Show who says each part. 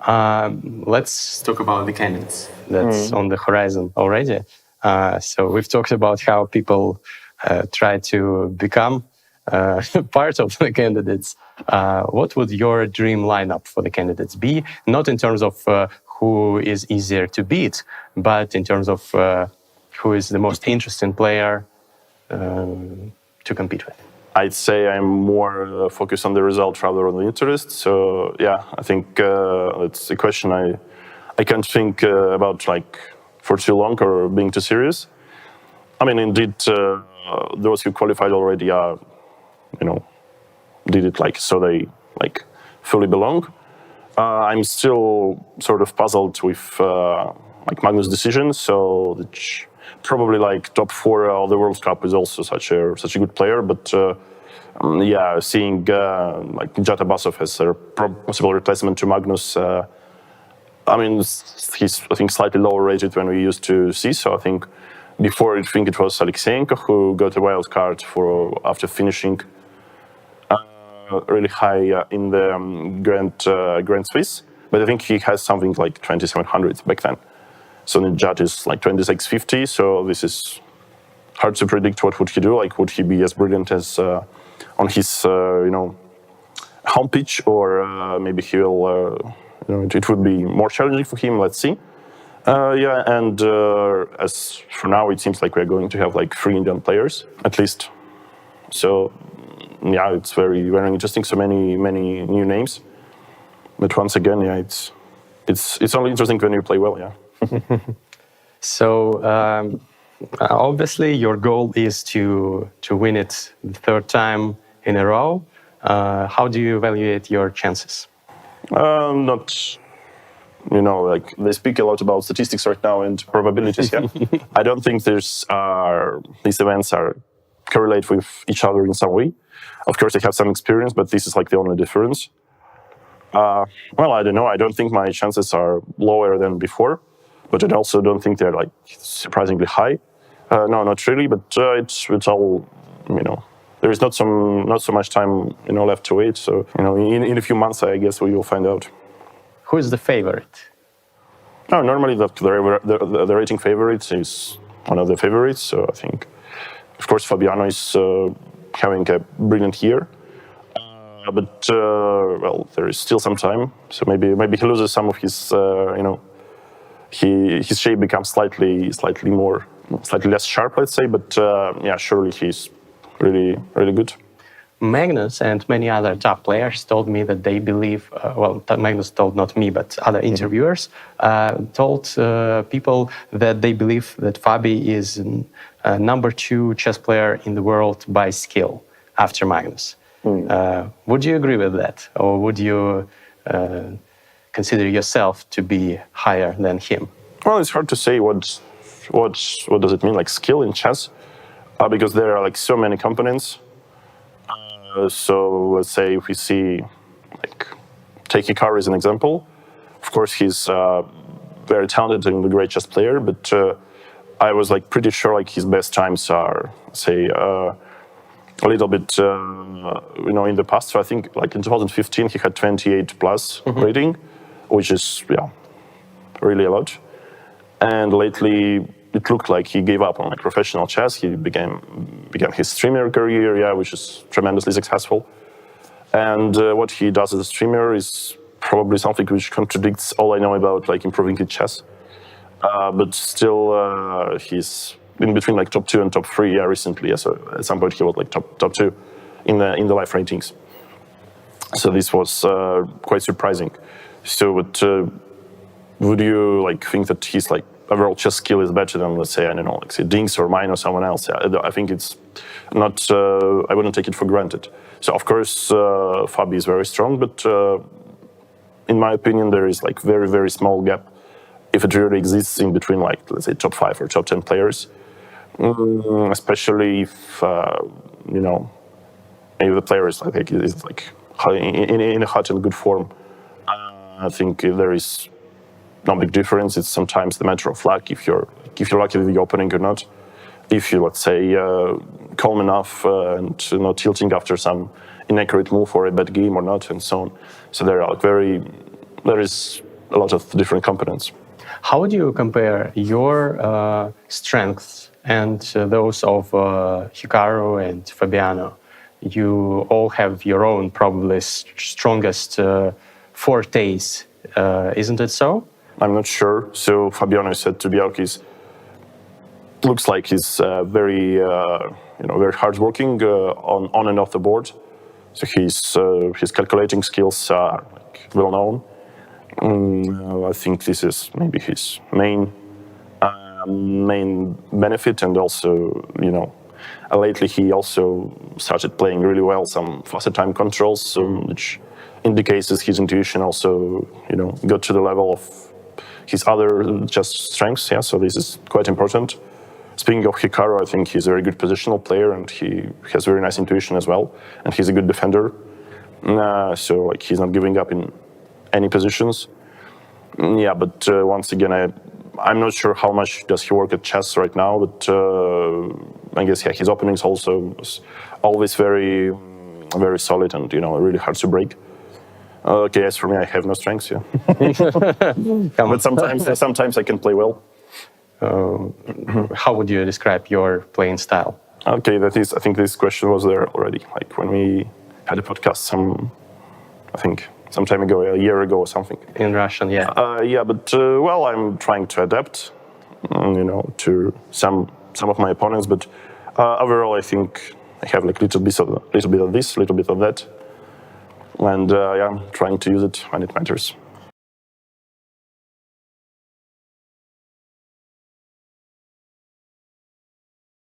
Speaker 1: Let's talk about the candidates that's on the horizon already. So we've talked about how people try to become part of the candidates. What would your dream lineup for the candidates be? Not in terms of who is easier to beat, but in terms of who is the most interesting player to compete with.
Speaker 2: I'd say I'm more focused on the result rather than the interest. So yeah, I think it's a question I can't think about like for too long or being too serious. I mean, indeed, those who qualified already are, did it like so they like fully belong. I'm still sort of puzzled with like Magnus' decision. So probably like top 4 of the World Cup is also such a good player. But yeah, seeing like Jatabasov as a possible replacement to Magnus. I mean, he's I think slightly lower rated than we used to see. So I think before I think it was Alexeyenko who got a wild card after finishing really high in the Grand Swiss, but I think he has something like 2,700 back then. So the judge is like 2,650. So this is hard to predict. What would he do? Like, would he be as brilliant as on his home pitch, or maybe he will? It would be more challenging for him. Let's see. Yeah, and as for now, it seems like we're going to have like 3 Indian players at least. So. Yeah, it's very, very interesting. So many new names. But once again, yeah, it's only interesting when you play well. Yeah.
Speaker 1: So obviously, your goal is to win it the 3rd time in a row. How do you evaluate your chances?
Speaker 2: Not, like they speak a lot about statistics right now and probabilities. Yeah, I don't think these events are correlate with each other in some way. Of course, I have some experience, but this is like the only difference. Well, I don't know. I don't think my chances are lower than before, but I also don't think they're like surprisingly high. No, not really. But it's all, there is not so much time, left to wait. So, in a few months, I guess we will find out.
Speaker 1: Who is the favorite?
Speaker 2: No, normally the rating favorite is one of the favorites. So I think, of course, Fabiano is having a brilliant year. But well, there is still some time, so maybe he loses some of his, his shape becomes slightly less sharp, let's say. But yeah, surely he's really good.
Speaker 1: Magnus and many other top players told me that they believe. Well, Magnus told not me, but other interviewers told people that they believe that Fabi is number 2 chess player in the world by skill after Magnus. Would you agree with that, or would you consider yourself to be higher than him?
Speaker 2: Well, it's hard to say what does it mean, like skill in chess, because there are like so many components. So let's say if we see, like, take Hikaru as an example. Of course, he's very talented and a great chess player, but I was like pretty sure like his best times are, say, a little bit, in the past. So I think like in 2015 he had 28 plus rating, which is really a lot. And lately it looked like he gave up on like professional chess. He began his streamer career, which is tremendously successful. And what he does as a streamer is probably something which contradicts all I know about like improving in chess. But still, he's in between like top 2 and top 3. Yeah, recently. Yeah, so at some point he was like top 2 in the live ratings. So this was quite surprising. So, but would you like think that he's like overall chess skill is better than, let's say, I don't know, like say Dings or mine or someone else? I think it's not. I wouldn't take it for granted. So of course, Fabi is very strong, but in my opinion, there is like very, very small gap, if it really exists, in between like, let's say, top 5 or top 10 players. Especially if maybe the player is like in a hot and good form. I think there is no big difference. It's sometimes the matter of luck if you're lucky with the opening or not. If you, let's say, calm enough and not tilting after some inaccurate move or a bad game or not, and so on. So there is a lot of different components.
Speaker 1: How would you compare your strengths and those of Hikaru and Fabiano? You all have your own probably strongest fortes, isn't it so?
Speaker 2: I'm not sure. So Fabiano said to Björk looks like he's very very hardworking on and off the board. So his calculating skills are well known. I think this is maybe his main benefit, and also lately he also started playing really well some faster time controls, which indicates that his intuition also got to the level of his other just strengths. Yeah, so this is quite important. Speaking of Hikaru, I think he's a very good positional player, and he has very nice intuition as well, and he's a good defender. So he's not giving up in any positions. Yeah, but once again, I'm not sure how much does he work at chess right now, but I guess his openings also was always very, very solid and really hard to break. Okay, as for me, I have no strengths. Yeah, but sometimes I can play well.
Speaker 1: How would you describe your playing style?
Speaker 2: Okay, I think this question was there already. Like when we had a podcast some time ago, a year ago or something.
Speaker 1: In Russian, yeah.
Speaker 2: Yeah, but I'm trying to adapt, to some of my opponents. But overall, I think I have little bit of this, little bit of that, and I'm trying to use it when it matters.